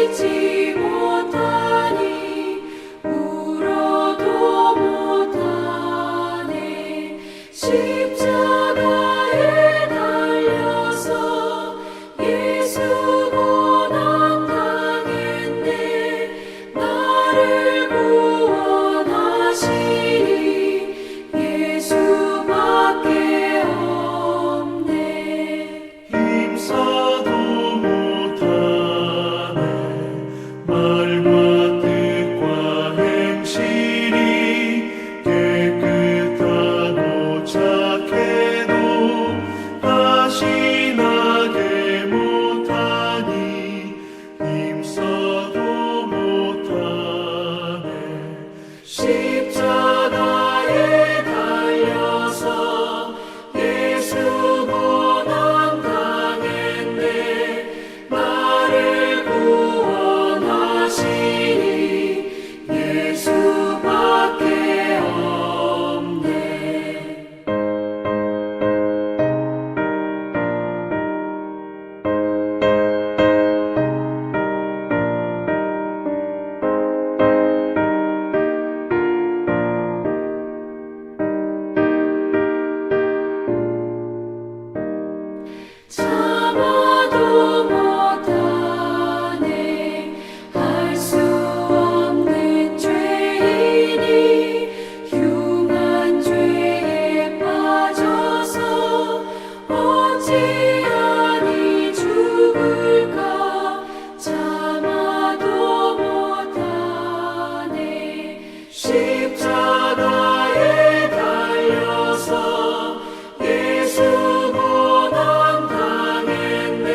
울지 못하니 울어도 못하네. 십자가에 달려서 예수 고난 당했네. 나를 구원하시니 예수밖에 없네. 힘써도 못하네. 말과 뜻과 행실이 깨끗하고 착해도 다시 나게 못하니 힘써도 못하네. 십자가에 달려서 예수 고난 당했네. 나를 구원하시니 예수밖에 없네. 참아도 못하네. 할 수 없는 죄인이 흉한 죄에 빠져서 어찌하니 죽을까. 참아도 못하네. 십자가에 달려서 예수 고난 당했네.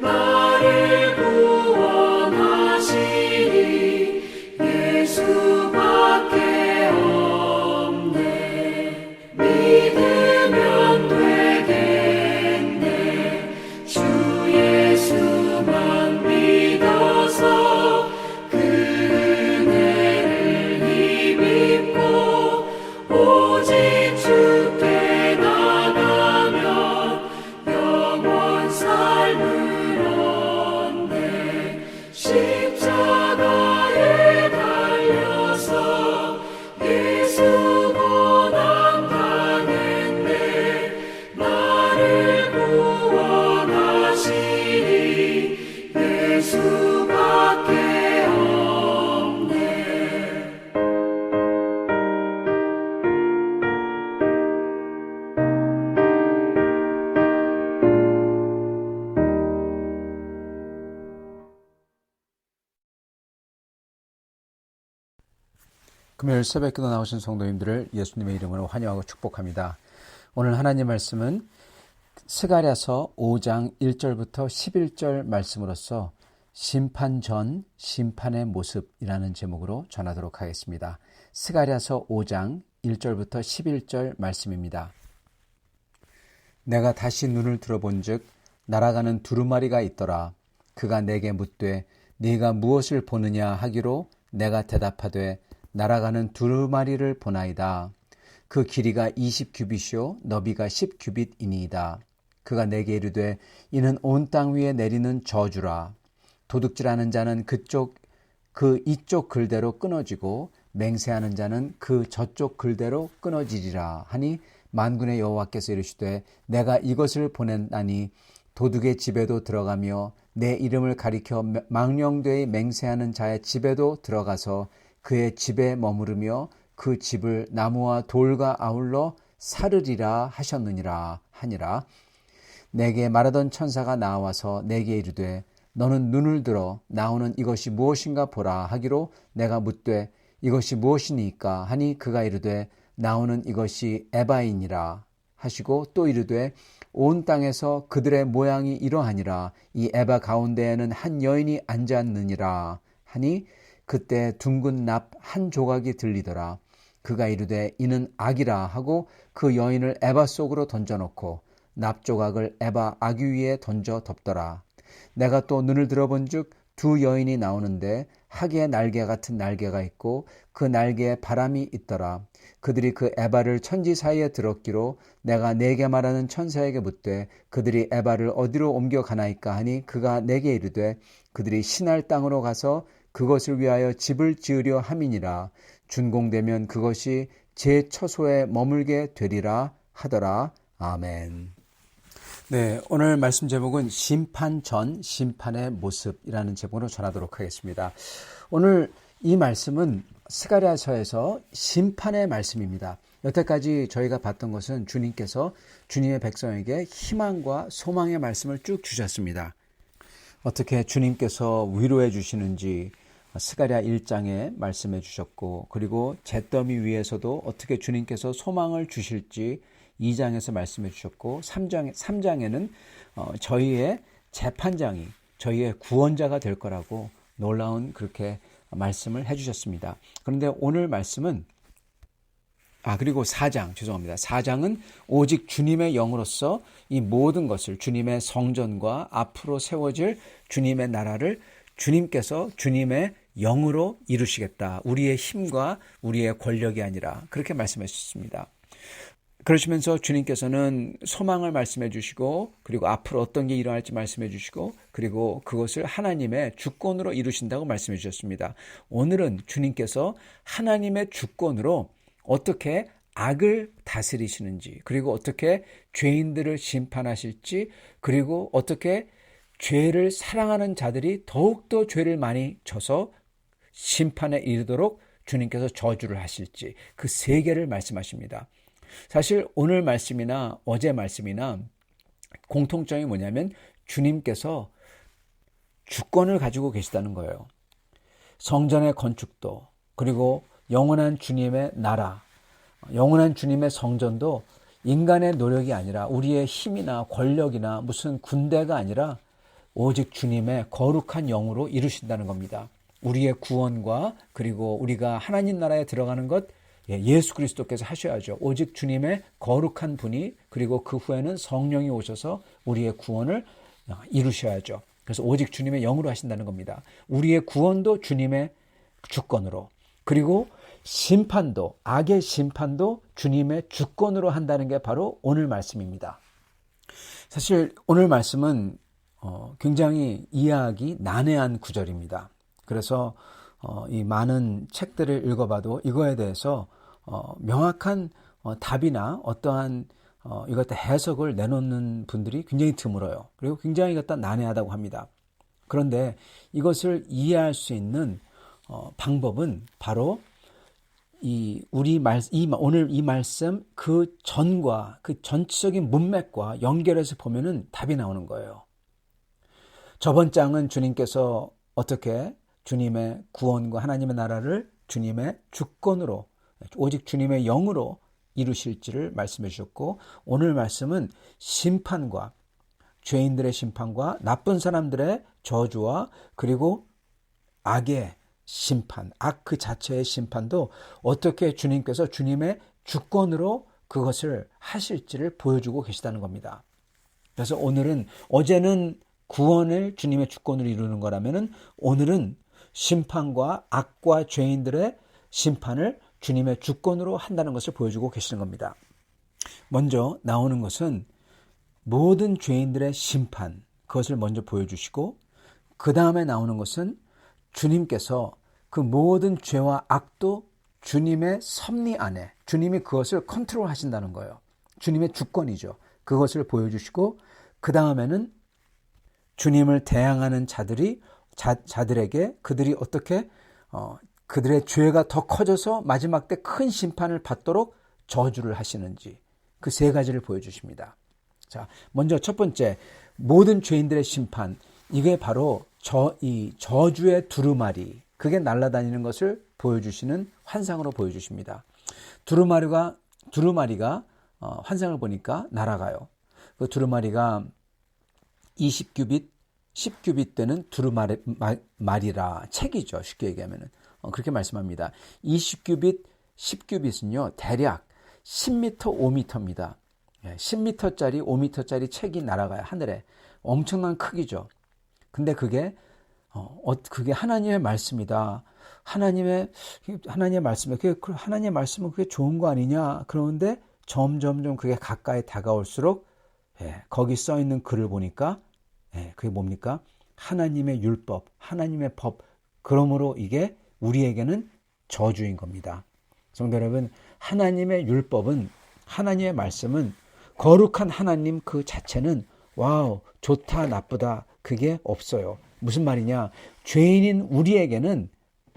나를 구원하시니 예수밖에 없네. 믿으면 되겠네. 주 예수만 믿어서 그 은혜를 힘입고 오직 주께 나가면 영원 삶을 얻네. 십자가에 달려서 예수 고난 당했네. 나를 구원하시니 예수밖에 없네. 금요일 새벽기도 나오신 성도님들을 예수님의 이름으로 환영하고 축복합니다. 오늘 하나님 말씀은 스가랴서 5장 1절부터 11절 말씀으로서 심판 전 심판의 모습이라는 제목으로 전하도록 하겠습니다. 스가랴서 5장 1절부터 11절 말씀입니다. 내가 다시 눈을 들어본즉 날아가는 두루마리가 있더라. 그가 내게 묻되 네가 무엇을 보느냐 하기로 내가 대답하되 날아가는 두루마리를 보나이다. 그 길이가 20규빗이요 너비가 10규빗이니이다. 그가 내게 이르되 이는 온 땅 위에 내리는 저주라. 도둑질하는 자는 이쪽 글대로 끊어지고 맹세하는 자는 그 저쪽 글대로 끊어지리라 하니 만군의 여호와께서 이르시되 내가 이것을 보낸다니 도둑의 집에도 들어가며 내 이름을 가리켜 망령되이 맹세하는 자의 집에도 들어가서 그의 집에 머무르며 그 집을 나무와 돌과 아울러 사르리라 하셨느니라 하니라. 내게 말하던 천사가 나와서 내게 이르되 너는 눈을 들어 나오는 이것이 무엇인가 보라 하기로 내가 묻되 이것이 무엇이니까 하니 그가 이르되 나오는 이것이 에바이니라 하시고 또 이르되 온 땅에서 그들의 모양이 이러하니라. 이 에바 가운데에는 한 여인이 앉았느니라 하니 그때 둥근 납 한 조각이 들리더라. 그가 이르되 이는 악이라 하고 그 여인을 에바 속으로 던져놓고 납 조각을 에바 아귀 위에 던져 덮더라. 내가 또 눈을 들어본즉 두 여인이 나오는데 하기의 날개 같은 날개가 있고 그 날개에 바람이 있더라. 그들이 그 에바를 천지 사이에 들었기로 내가 네게 말하는 천사에게 묻되 그들이 에바를 어디로 옮겨가나이까 하니 그가 내게 이르되 그들이 신할 땅으로 가서 그것을 위하여 집을 지으려 함이니라. 준공되면 그것이 제 처소에 머물게 되리라 하더라. 아멘. 네, 오늘 말씀 제목은 심판 전 심판의 모습이라는 제목으로 전하도록 하겠습니다. 오늘 이 말씀은 스가랴서에서 심판의 말씀입니다. 여태까지 저희가 봤던 것은 주님께서 주님의 백성에게 희망과 소망의 말씀을 쭉 주셨습니다. 어떻게 주님께서 위로해 주시는지 스가랴 1장에 말씀해 주셨고, 그리고 잿더미 위에서도 어떻게 주님께서 소망을 주실지 2장에서 말씀해 주셨고, 3장에는 저희의 재판장이 저희의 구원자가 될 거라고 놀라운 그렇게 말씀을 해 주셨습니다. 그런데 오늘 말씀은 그리고 4장은 오직 주님의 영으로서 이 모든 것을, 주님의 성전과 앞으로 세워질 주님의 나라를 주님께서 주님의 영으로 이루시겠다. 우리의 힘과 우리의 권력이 아니라, 그렇게 말씀하셨습니다. 그러시면서 주님께서는 소망을 말씀해 주시고, 그리고 앞으로 어떤 게 일어날지 말씀해 주시고, 그리고 그것을 하나님의 주권으로 이루신다고 말씀해 주셨습니다. 오늘은 주님께서 하나님의 주권으로 어떻게 악을 다스리시는지, 그리고 어떻게 죄인들을 심판하실지, 그리고 어떻게 죄를 사랑하는 자들이 더욱더 죄를 많이 져서 심판에 이르도록 주님께서 저주를 하실지, 그 세 개를 말씀하십니다. 사실 오늘 말씀이나 어제 말씀이나 공통점이 뭐냐면 주님께서 주권을 가지고 계시다는 거예요. 성전의 건축도, 그리고 영원한 주님의 나라, 영원한 주님의 성전도 인간의 노력이 아니라, 우리의 힘이나 권력이나 무슨 군대가 아니라 오직 주님의 거룩한 영으로 이루신다는 겁니다. 우리의 구원과 그리고 우리가 하나님 나라에 들어가는 것, 예수 그리스도께서 하셔야죠. 오직 주님의 거룩한 분이, 그리고 그 후에는 성령이 오셔서 우리의 구원을 이루셔야죠. 그래서 오직 주님의 영으로 하신다는 겁니다. 우리의 구원도 주님의 주권으로, 그리고 심판도, 악의 심판도 주님의 주권으로 한다는 게 바로 오늘 말씀입니다. 사실 오늘 말씀은 굉장히 이해하기 난해한 구절입니다. 그래서 이 많은 책들을 읽어봐도 이거에 대해서 명확한 답이나 어떠한 이것도 해석을 내놓는 분들이 굉장히 드물어요. 그리고 굉장히 이것도 난해하다고 합니다. 그런데 이것을 이해할 수 있는 방법은 바로 오늘 이 말씀 그 전과 그 전체적인 문맥과 연결해서 보면은 답이 나오는 거예요. 저번 장은 주님께서 어떻게 주님의 구원과 하나님의 나라를 주님의 주권으로, 오직 주님의 영으로 이루실지를 말씀해 주셨고, 오늘 말씀은 심판과, 죄인들의 심판과 나쁜 사람들의 저주와, 그리고 악의 심판, 악 그 자체의 심판도 어떻게 주님께서 주님의 주권으로 그것을 하실지를 보여주고 계시다는 겁니다. 그래서 오늘은, 어제는 구원을 주님의 주권으로 이루는 거라면은 오늘은 심판과 악과 죄인들의 심판을 주님의 주권으로 한다는 것을 보여주고 계시는 겁니다. 먼저 나오는 것은 모든 죄인들의 심판, 그것을 먼저 보여주시고, 그 다음에 나오는 것은 주님께서 그 모든 죄와 악도 주님의 섭리 안에, 주님이 그것을 컨트롤 하신다는 거예요. 주님의 주권이죠. 그것을 보여주시고, 그 다음에는 주님을 대항하는 자들에게 그들이 어떻게 그들의 죄가 더 커져서 마지막 때 큰 심판을 받도록 저주를 하시는지, 그 세 가지를 보여주십니다. 자, 먼저 첫 번째, 모든 죄인들의 심판, 이게 바로 이 저주의 두루마리, 그게 날아다니는 것을 보여주시는 환상으로 보여주십니다. 두루마리가 환상을 보니까 날아가요. 그 두루마리가 20규빗, 10규빗 되는 두루마리라, 책이죠. 쉽게 얘기하면은. 그렇게 말씀합니다. 20규빗, 10규빗은요, 대략 10m, 5m입니다. 10m짜리, 5m짜리 책이 날아가요. 하늘에. 엄청난 크기죠. 근데 그게 그게 하나님의 말씀이다. 하나님의 말씀이 하나님의 말씀은 그게 좋은 거 아니냐? 그런데 점점점 그게 가까이 다가올수록 거기 써 있는 글을 보니까 그게 뭡니까? 하나님의 율법, 하나님의 법. 그러므로 이게 우리에게는 저주인 겁니다. 성도 여러분, 하나님의 율법은, 하나님의 말씀은, 거룩한 하나님 그 자체는 와우, 좋다, 나쁘다, 그게 없어요. 무슨 말이냐? 죄인인 우리에게는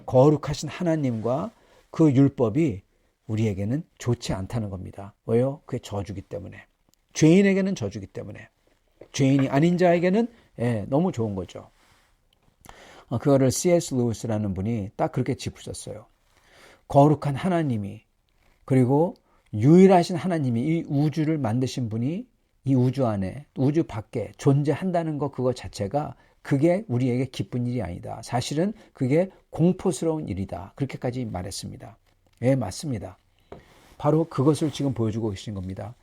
거룩하신 하나님과 그 율법이 우리에게는 좋지 않다는 겁니다. 왜요? 그게 저주기 때문에. 죄인에게는 저주기 때문에. 죄인이 아닌 자에게는 너무 좋은 거죠. 그거를 C.S. 루이스라는 분이 딱 그렇게 짚으셨어요. 거룩한 하나님이, 그리고 유일하신 하나님이, 이 우주를 만드신 분이 이 우주 안에, 우주 밖에 존재한다는 것, 그거 자체가 그게 우리에게 기쁜 일이 아니다. 사실은 그게 공포스러운 일이다. 그렇게까지 말했습니다. 맞습니다. 바로 그것을 지금 보여주고 계신 겁니다.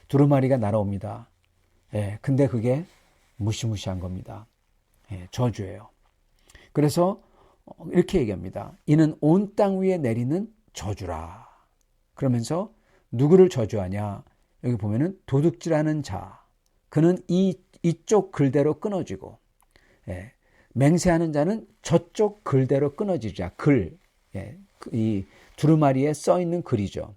두루마리가 날아옵니다. 근데 그게 무시무시한 겁니다. 저주예요. 그래서 이렇게 얘기합니다. 이는 온 땅 위에 내리는 저주라. 그러면서 누구를 저주하냐? 여기 보면은 도둑질하는 자. 그는 이쪽 글대로 끊어지고, 맹세하는 자는 저쪽 글대로 끊어지자. 글. 이 두루마리에 써 있는 글이죠.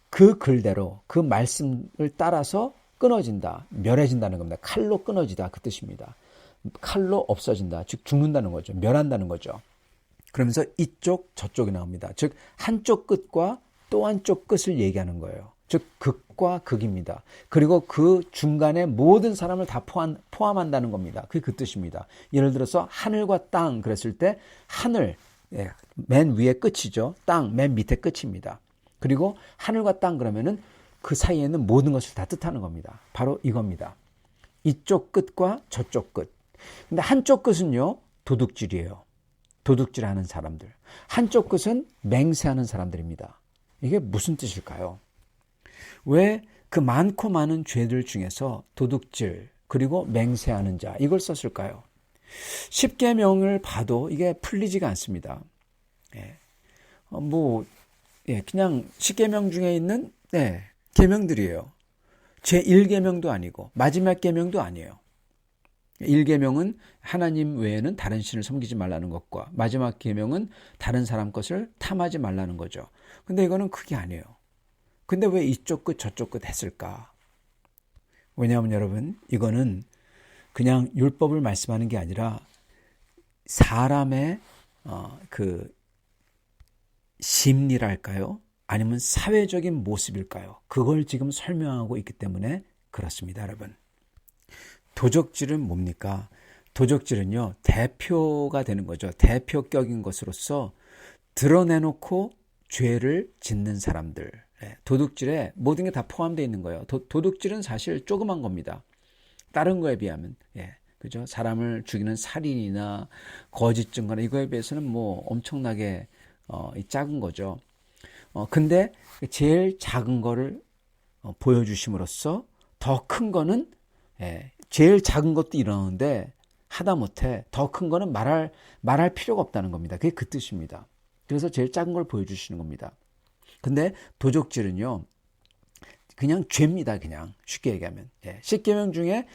그 글대로, 그 말씀을 따라서 끊어진다. 멸해진다는 겁니다. 칼로 끊어지다. 그 뜻입니다. 칼로 없어진다. 즉 죽는다는 거죠. 멸한다는 거죠. 그러면서 이쪽 저쪽이 나옵니다. 즉 한쪽 끝과 또 한쪽 끝을 얘기하는 거예요. 즉 극과 극입니다. 그리고 그 중간에 모든 사람을 다 포함한다는 겁니다. 그게 그 뜻입니다. 예를 들어서 하늘과 땅 그랬을 때 하늘 맨 위에 끝이죠. 땅 맨 밑에 끝입니다. 그리고 하늘과 땅 그러면은 그 사이에는 모든 것을 다 뜻하는 겁니다. 바로 이겁니다. 이쪽 끝과 저쪽 끝. 근데 한쪽 끝은요, 도둑질이에요. 도둑질하는 사람들. 한쪽 끝은 맹세하는 사람들입니다. 이게 무슨 뜻일까요? 왜 그 많고 많은 죄들 중에서 도둑질 그리고 맹세하는 자 이걸 썼을까요? 십계명을 봐도 이게 풀리지가 않습니다. 그냥 십계명 중에 있는 계명들이에요. 제 1계명도 아니고 마지막 계명도 아니에요. 1계명은 하나님 외에는 다른 신을 섬기지 말라는 것과 마지막 계명은 다른 사람 것을 탐하지 말라는 거죠. 근데 이거는 그게 아니에요. 근데 왜 이쪽 끝 저쪽 끝 했을까? 왜냐하면 여러분 이거는 그냥 율법을 말씀하는 게 아니라 사람의 그 심리랄까요? 아니면 사회적인 모습일까요? 그걸 지금 설명하고 있기 때문에 그렇습니다, 여러분. 도적질은 뭡니까? 도적질은요, 대표가 되는 거죠. 대표격인 것으로서 드러내놓고 죄를 짓는 사람들. 도둑질에 모든 게 다 포함되어 있는 거예요. 도둑질은 사실 조그만 겁니다. 다른 거에 비하면. 그죠? 사람을 죽이는 살인이나 거짓 증거나 이거에 비해서는 뭐 엄청나게 작은 거죠. 근데 제일 작은 거를 보여주심으로써 더 큰 거는 제일 작은 것도 이러는데 하다못해 더 큰 거는 말할 필요가 없다는 겁니다. 그게 그 뜻입니다. 그래서 제일 작은 걸 보여주시는 겁니다. 근데 도적질은요, 그냥 죄입니다. 그냥 쉽게 얘기하면. 십계명 중에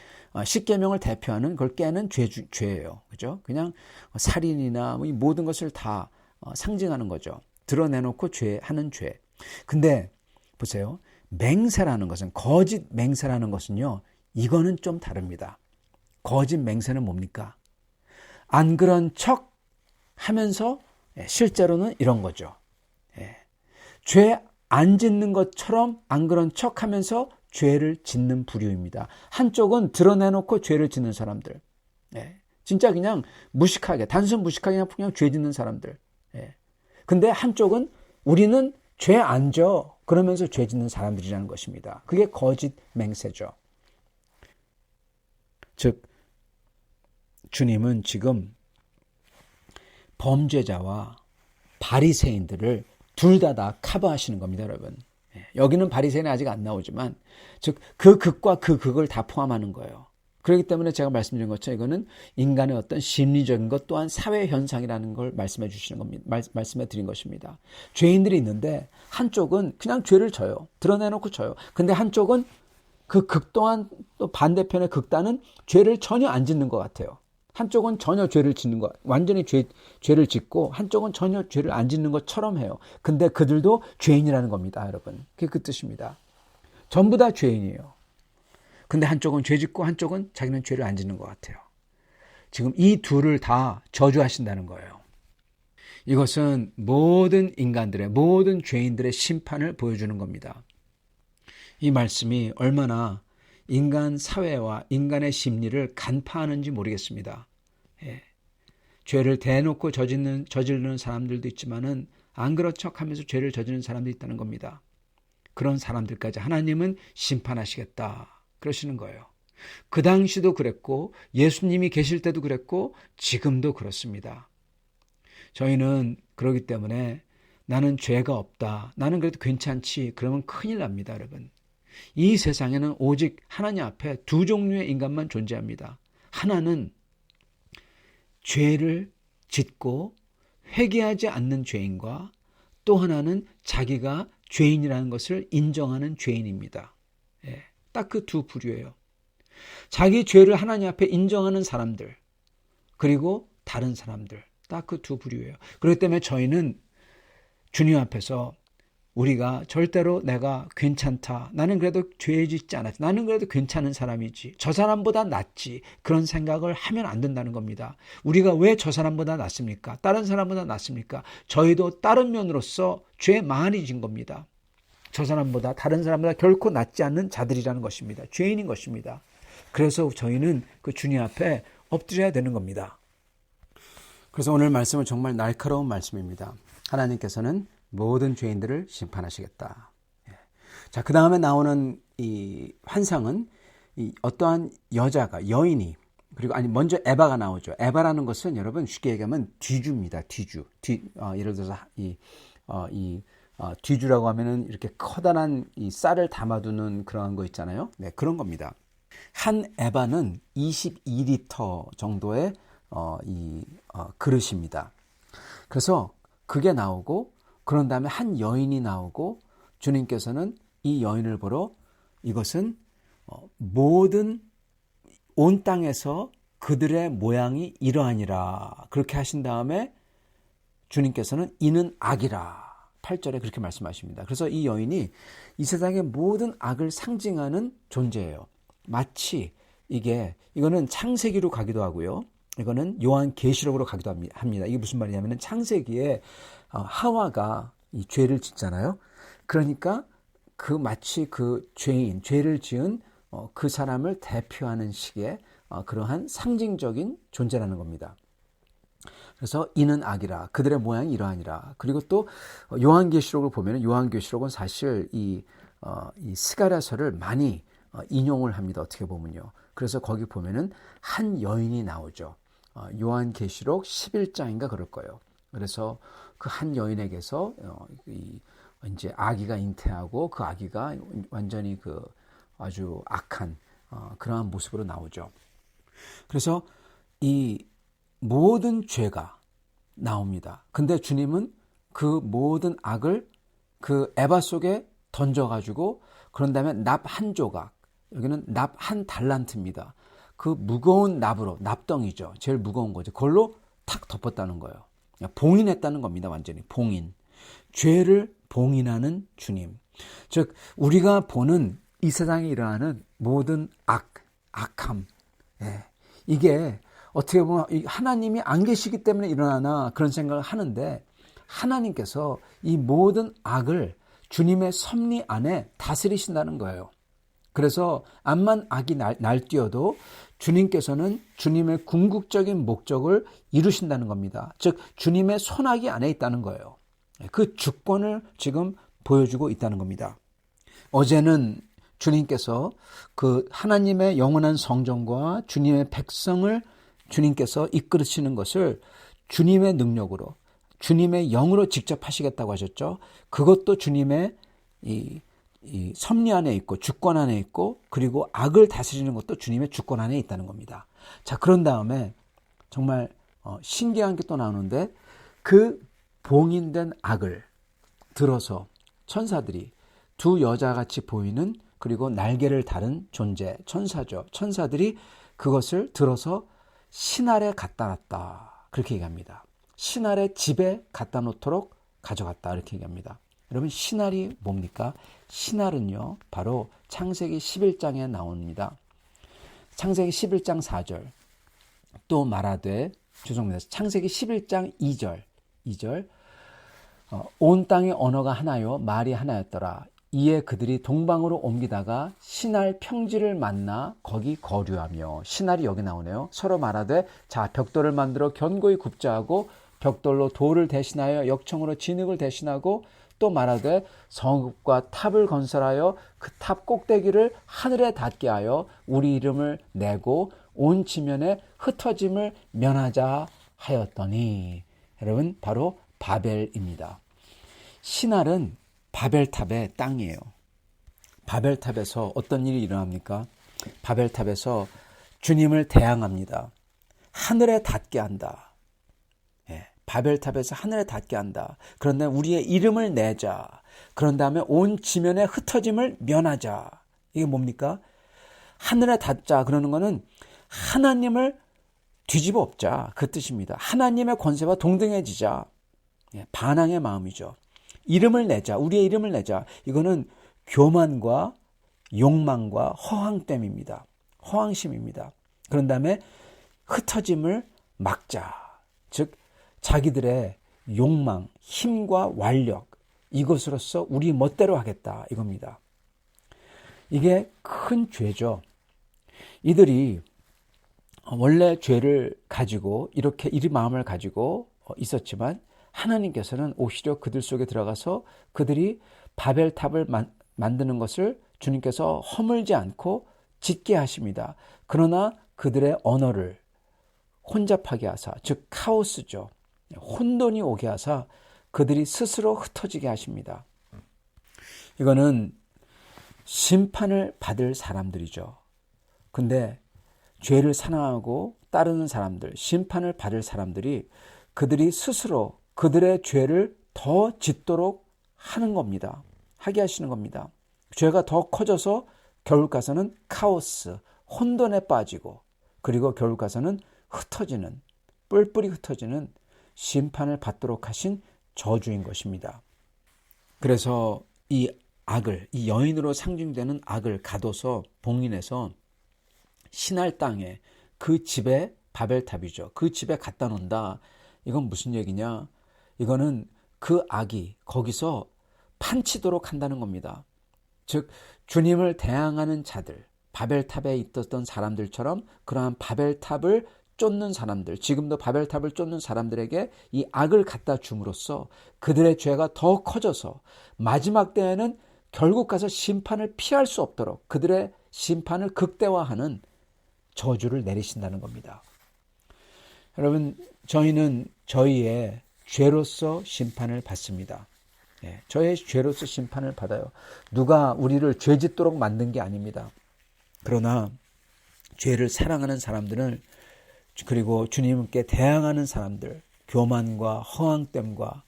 십계명을 대표하는 걸 깨는 죄예요. 그죠? 그냥 살인이나 이 모든 것을 다 상징하는 거죠. 드러내놓고 하는 죄. 근데 보세요. 맹세라는 것은, 거짓 맹세라는 것은요, 이거는 좀 다릅니다. 거짓 맹세는 뭡니까? 안 그런 척 하면서 실제로는 이런 거죠. 죄 안 짓는 것처럼 안 그런 척 하면서 죄를 짓는 부류입니다. 한쪽은 드러내놓고 죄를 짓는 사람들. 진짜 그냥 무식하게, 단순 무식하게 그냥 죄 짓는 사람들. 근데 한쪽은 우리는 죄 안 져. 그러면서 죄 짓는 사람들이라는 것입니다. 그게 거짓 맹세죠. 즉, 주님은 지금 범죄자와 바리새인들을 둘 다 커버하시는 겁니다, 여러분. 여기는 바리새인이 아직 안 나오지만, 즉 그 극과 그 극을 다 포함하는 거예요. 그렇기 때문에 제가 말씀드린 것처럼 이거는 인간의 어떤 심리적인 것 또한 사회 현상이라는 걸 말씀해 주시는 겁니다. 말씀해 드린 것입니다. 죄인들이 있는데 한쪽은 그냥 죄를 져요. 드러내놓고 져요. 근데 한쪽은 그 극 또한 또 반대편의 극단은 죄를 전혀 안 짓는 것 같아요. 한쪽은 전혀 죄를 짓는 것, 완전히 죄를 짓고 한쪽은 전혀 죄를 안 짓는 것처럼 해요. 근데 그들도 죄인이라는 겁니다, 여러분. 그게 그 뜻입니다. 전부 다 죄인이에요. 근데 한쪽은 죄 짓고 한쪽은 자기는 죄를 안 짓는 것 같아요. 지금 이 둘을 다 저주하신다는 거예요. 이것은 모든 인간들의, 모든 죄인들의 심판을 보여주는 겁니다. 이 말씀이 얼마나 인간 사회와 인간의 심리를 간파하는지 모르겠습니다. 예. 죄를 대놓고 저지르는 사람들도 있지만은 안 그런 척하면서 죄를 저지르는 사람도 있다는 겁니다. 그런 사람들까지 하나님은 심판하시겠다 그러시는 거예요. 그 당시도 그랬고 예수님이 계실 때도 그랬고 지금도 그렇습니다. 저희는 그러기 때문에 나는 죄가 없다, 나는 그래도 괜찮지, 그러면 큰일 납니다, 여러분. 이 세상에는 오직 하나님 앞에 두 종류의 인간만 존재합니다. 하나는 죄를 짓고 회개하지 않는 죄인과 또 하나는 자기가 죄인이라는 것을 인정하는 죄인입니다. 예, 딱 그 두 부류예요. 자기 죄를 하나님 앞에 인정하는 사람들, 그리고 다른 사람들, 딱 그 두 부류예요. 그렇기 때문에 저희는 주님 앞에서 우리가 절대로 내가 괜찮다, 나는 그래도 죄 짓지 않았지, 나는 그래도 괜찮은 사람이지, 저 사람보다 낫지, 그런 생각을 하면 안 된다는 겁니다. 우리가 왜 저 사람보다 낫습니까? 다른 사람보다 낫습니까? 저희도 다른 면으로서 죄 많이 진 겁니다. 저 사람보다, 다른 사람보다 결코 낫지 않는 자들이라는 것입니다. 죄인인 것입니다. 그래서 저희는 그 주님 앞에 엎드려야 되는 겁니다. 그래서 오늘 말씀은 정말 날카로운 말씀입니다. 하나님께서는 모든 죄인들을 심판하시겠다. 자, 그 다음에 나오는 이 환상은 이 어떠한 여자가, 여인이, 그리고 먼저 에바가 나오죠. 에바라는 것은 여러분 쉽게 얘기하면 뒤주입니다. 뒤주. 예를 들어서 뒤주라고 하면은 이렇게 커다란 이 쌀을 담아두는 그런 거 있잖아요. 네, 그런 겁니다. 한 에바는 22리터 정도의 그릇입니다. 그래서 그게 나오고, 그런 다음에 한 여인이 나오고, 주님께서는 이 여인을 보러 이것은 모든 온 땅에서 그들의 모양이 이러하니라 그렇게 하신 다음에 주님께서는 이는 악이라 8절에 그렇게 말씀하십니다. 그래서 이 여인이 이 세상의 모든 악을 상징하는 존재예요. 마치 이거는 창세기로 가기도 하고요. 이거는 요한계시록으로 가기도 합니다. 이게 무슨 말이냐면 창세기에 하와가 이 죄를 짓잖아요. 그러니까 마치 그 죄를 지은 그 사람을 대표하는 식의 그러한 상징적인 존재라는 겁니다. 그래서 이는 악이라, 그들의 모양이 이러하니라. 그리고 또 요한계시록을 보면, 요한계시록은 사실 이 스가랴서를 많이 인용을 합니다. 어떻게 보면요. 그래서 거기 보면은 한 여인이 나오죠. 요한계시록 11장인가 그럴 거예요. 그래서 그 한 여인에게서 이제 아기가 잉태하고 그 아기가 완전히 그 아주 악한 그러한 모습으로 나오죠. 그래서 이 모든 죄가 나옵니다. 근데 주님은 그 모든 악을 그 에바 속에 던져가지고, 그런 다음에 납 한 조각, 여기는 납 한 달란트입니다. 그 무거운 납으로, 납덩이죠. 제일 무거운 거죠. 그걸로 탁 덮었다는 거예요. 봉인했다는 겁니다. 완전히 봉인. 죄를 봉인하는 주님. 즉 우리가 보는 이 세상에 일어나는 모든 악함, 이게 어떻게 보면 하나님이 안 계시기 때문에 일어나나 그런 생각을 하는데, 하나님께서 이 모든 악을 주님의 섭리 안에 다스리신다는 거예요. 그래서 암만 악이 날뛰어도 주님께서는 주님의 궁극적인 목적을 이루신다는 겁니다. 즉 주님의 손아귀 안에 있다는 거예요. 그 주권을 지금 보여주고 있다는 겁니다. 어제는 주님께서 그 하나님의 영원한 성전과 주님의 백성을 주님께서 이끌으시는 것을 주님의 능력으로, 주님의 영으로 직접 하시겠다고 하셨죠. 그것도 주님의 이 섭리 안에 있고 주권 안에 있고 그리고 악을 다스리는 것도 주님의 주권 안에 있다는 겁니다. 자, 그런 다음에 정말 신기한 게 또 나오는데 그 봉인된 악을 들어서 천사들이 두 여자같이 보이는 그리고 날개를 다른 존재, 천사죠. 천사들이 그것을 들어서 신할에 갖다 놨다. 그렇게 얘기합니다. 신할의 집에 갖다 놓도록 가져갔다. 이렇게 얘기합니다. 여러분, 신할이 뭡니까? 신할은요, 바로 창세기 11장에 나옵니다. 창세기 11장 4절. 또 말하되, 죄송합니다. 창세기 11장 2절. 온 땅의 언어가 하나요, 말이 하나였더라. 이에 그들이 동방으로 옮기다가 신할 평지를 만나 거기 거류하며. 신할이 여기 나오네요. 서로 말하되 자, 벽돌을 만들어 견고히 굽자 하고 벽돌로 돌을 대신하여 역청으로 진흙을 대신하고 또 말하되 성읍과 탑을 건설하여 그 탑 꼭대기를 하늘에 닿게 하여 우리 이름을 내고 온 지면에 흩어짐을 면하자 하였더니. 여러분, 바로 바벨입니다. 신할은 바벨탑의 땅이에요. 바벨탑에서 어떤 일이 일어납니까? 바벨탑에서 주님을 대항합니다. 하늘에 닿게 한다. 바벨탑에서 하늘에 닿게 한다. 그런데 우리의 이름을 내자. 그런 다음에 온 지면에 흩어짐을 면하자. 이게 뭡니까? 하늘에 닿자. 그러는 거는 하나님을 뒤집어 엎자. 그 뜻입니다. 하나님의 권세와 동등해지자. 반항의 마음이죠. 이름을 내자. 우리의 이름을 내자. 이거는 교만과 욕망과 허황됨입니다. 허황심입니다. 그런 다음에 흩어짐을 막자. 즉 자기들의 욕망, 힘과 완력, 이것으로서 우리 멋대로 하겠다. 이겁니다. 이게 큰 죄죠. 이들이 원래 죄를 가지고 이렇게 이 마음을 가지고 있었지만 하나님께서는 오히려 그들 속에 들어가서 그들이 바벨탑을 만드는 것을 주님께서 허물지 않고 짓게 하십니다. 그러나 그들의 언어를 혼잡하게 하사, 즉 카오스죠. 혼돈이 오게 하사 그들이 스스로 흩어지게 하십니다. 이거는 심판을 받을 사람들이죠. 근데 죄를 사랑하고 따르는 사람들, 심판을 받을 사람들이 그들이 스스로 그들의 죄를 더 짓도록 하는 겁니다. 하게 하시는 겁니다. 죄가 더 커져서 결국 가서는 카오스, 혼돈에 빠지고 그리고 결국 가서는 흩어지는, 뿔뿔이 흩어지는 심판을 받도록 하신 저주인 것입니다. 그래서 이 악을, 이 여인으로 상징되는 악을 가둬서 봉인해서 신할 땅에 그 집에 바벨탑이죠. 그 집에 갖다 놓는다. 이건 무슨 얘기냐? 이거는 그 악이 거기서 판치도록 한다는 겁니다. 즉 주님을 대항하는 자들, 바벨탑에 있었던 사람들처럼 그러한 바벨탑을 쫓는 사람들, 지금도 바벨탑을 쫓는 사람들에게 이 악을 갖다 줌으로써 그들의 죄가 더 커져서 마지막 때에는 결국 가서 심판을 피할 수 없도록 그들의 심판을 극대화하는 저주를 내리신다는 겁니다. 여러분, 저희는 저희의 죄로서 심판을 받습니다. 저의 죄로서 심판을 받아요. 누가 우리를 죄짓도록 만든 게 아닙니다. 그러나 죄를 사랑하는 사람들은, 그리고 주님께 대항하는 사람들, 교만과 허황됨과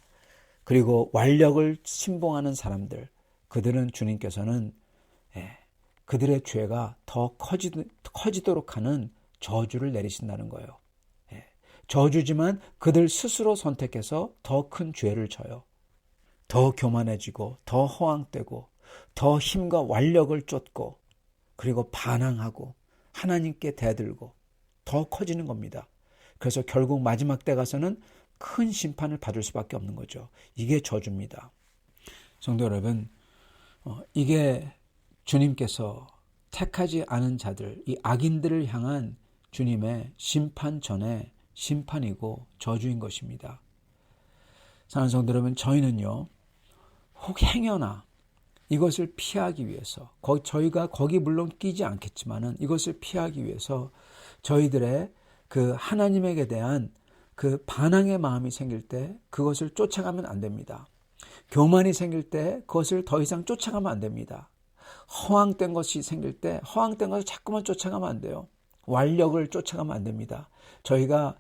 그리고 완력을 신봉하는 사람들, 그들은 주님께서는 그들의 죄가 더 커지도록 하는 저주를 내리신다는 거예요. 저주지만 그들 스스로 선택해서 더 큰 죄를 져요. 더 교만해지고 더 허황되고 더 힘과 완력을 쫓고 그리고 반항하고 하나님께 대들고 더 커지는 겁니다. 그래서 결국 마지막 때 가서는 큰 심판을 받을 수밖에 없는 거죠. 이게 저주입니다. 성도 여러분, 이게 주님께서 택하지 않은 자들, 이 악인들을 향한 주님의 심판 전에 심판이고 저주인 것입니다. 사랑하는 성도 여러분, 저희는요, 혹 행여나 이것을 피하기 위해서, 저희가 거기 물론 끼지 않겠지만은 이것을 피하기 위해서 저희들의 그 하나님에게 대한 그 반항의 마음이 생길 때 그것을 쫓아가면 안 됩니다. 교만이 생길 때 그것을 더 이상 쫓아가면 안 됩니다. 허황된 것이 생길 때 허황된 것을 자꾸만 쫓아가면 안 돼요. 완력을 쫓아가면 안 됩니다. 저희가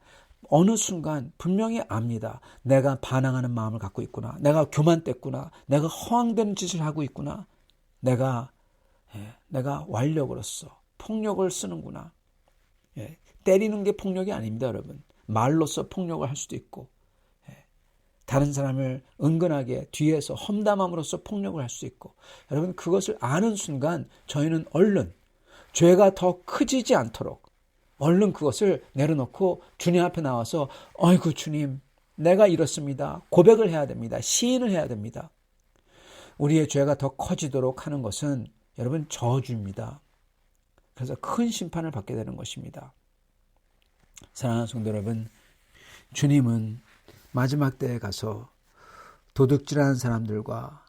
어느 순간 분명히 압니다. 내가 반항하는 마음을 갖고 있구나. 내가 교만됐구나. 내가 허황된 짓을 하고 있구나. 내가 완력으로서 폭력을 쓰는구나. 때리는 게 폭력이 아닙니다, 여러분. 말로써 폭력을 할 수도 있고, 다른 사람을 은근하게 뒤에서 험담함으로써 폭력을 할 수 있고, 여러분 그것을 아는 순간 저희는 얼른 죄가 더 커지지 않도록 얼른 그것을 내려놓고 주님 앞에 나와서 아이고 주님, 내가 이렇습니다. 고백을 해야 됩니다. 시인을 해야 됩니다. 우리의 죄가 더 커지도록 하는 것은 여러분 저주입니다. 그래서 큰 심판을 받게 되는 것입니다. 사랑하는 성도 여러분, 주님은 마지막 때에 가서 도둑질하는 사람들과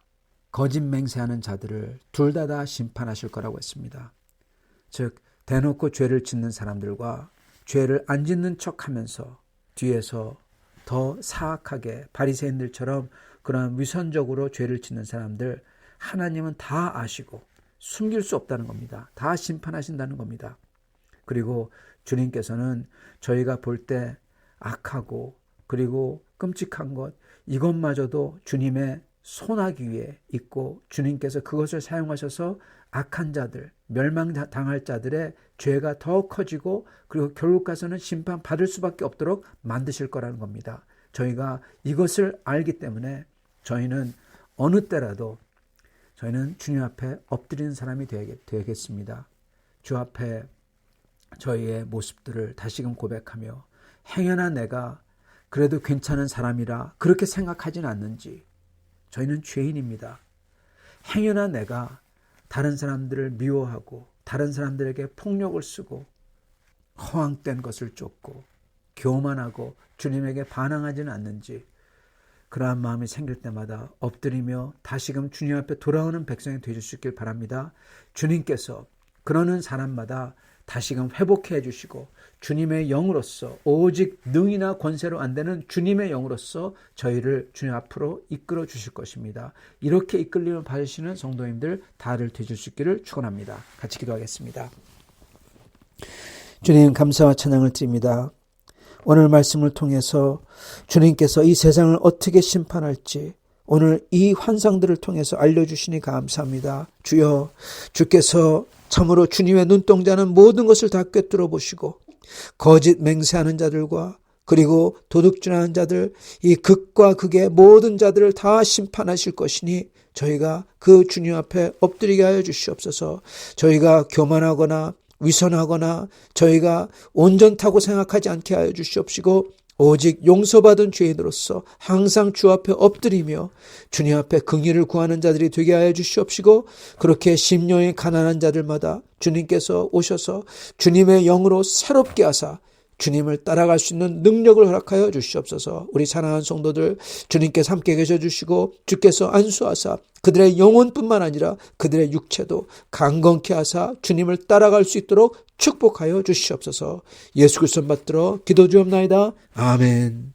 거짓 맹세하는 자들을 둘 다 심판하실 거라고 했습니다. 즉 대놓고 죄를 짓는 사람들과 죄를 안 짓는 척하면서 뒤에서 더 사악하게 바리새인들처럼 그러한 위선적으로 죄를 짓는 사람들, 하나님은 다 아시고 숨길 수 없다는 겁니다. 다 심판하신다는 겁니다. 그리고 주님께서는 저희가 볼 때 악하고 그리고 끔찍한 것, 이것마저도 주님의 손아귀 위에 있고 주님께서 그것을 사용하셔서 악한 자들, 멸망당할 자들의 죄가 더 커지고 그리고 결국 가서는 심판받을 수밖에 없도록 만드실 거라는 겁니다. 저희가 이것을 알기 때문에 저희는 어느 때라도 저희는 주님 앞에 엎드리는 사람이 되겠습니다. 주 앞에 저희의 모습들을 다시금 고백하며 행여나 내가 그래도 괜찮은 사람이라 그렇게 생각하진 않는지, 저희는 죄인입니다. 행여나 내가 다른 사람들을 미워하고 다른 사람들에게 폭력을 쓰고 허황된 것을 쫓고 교만하고 주님에게 반항하지는 않는지, 그러한 마음이 생길 때마다 엎드리며 다시금 주님 앞에 돌아오는 백성이 되주시길 바랍니다. 주님께서 그러는 사람마다 다시금 회복해 주시고 주님의 영으로서, 오직 능이나 권세로 안 되는 주님의 영으로서 저희를 주님 앞으로 이끌어 주실 것입니다. 이렇게 이끌림을 받으시는 성도님들 다들 되주시기를 축원합니다. 같이 기도하겠습니다. 주님, 감사와 찬양을 드립니다. 오늘 말씀을 통해서 주님께서 이 세상을 어떻게 심판할지 오늘 이 환상들을 통해서 알려주시니 감사합니다. 주여, 주께서 참으로 주님의 눈동자는 모든 것을 다 꿰뚫어 보시고 거짓 맹세하는 자들과 그리고 도둑질하는 자들, 이 극과 극의 모든 자들을 다 심판하실 것이니 저희가 그 주님 앞에 엎드리게 하여 주시옵소서. 저희가 교만하거나 위선하거나 저희가 온전하다고 생각하지 않게 하여 주시옵시고 오직 용서받은 죄인으로서 항상 주 앞에 엎드리며 주님 앞에 긍휼을 구하는 자들이 되게 하여 주시옵시고, 그렇게 심령이 가난한 자들마다 주님께서 오셔서 주님의 영으로 새롭게 하사 주님을 따라갈 수 있는 능력을 허락하여 주시옵소서. 우리 사랑하는 성도들, 주님께서 함께 계셔 주시고 주께서 안수하사 그들의 영혼뿐만 아니라 그들의 육체도 강건케 하사 주님을 따라갈 수 있도록 축복하여 주시옵소서. 예수 그리스도 받들어 기도드리옵나이다. 아멘.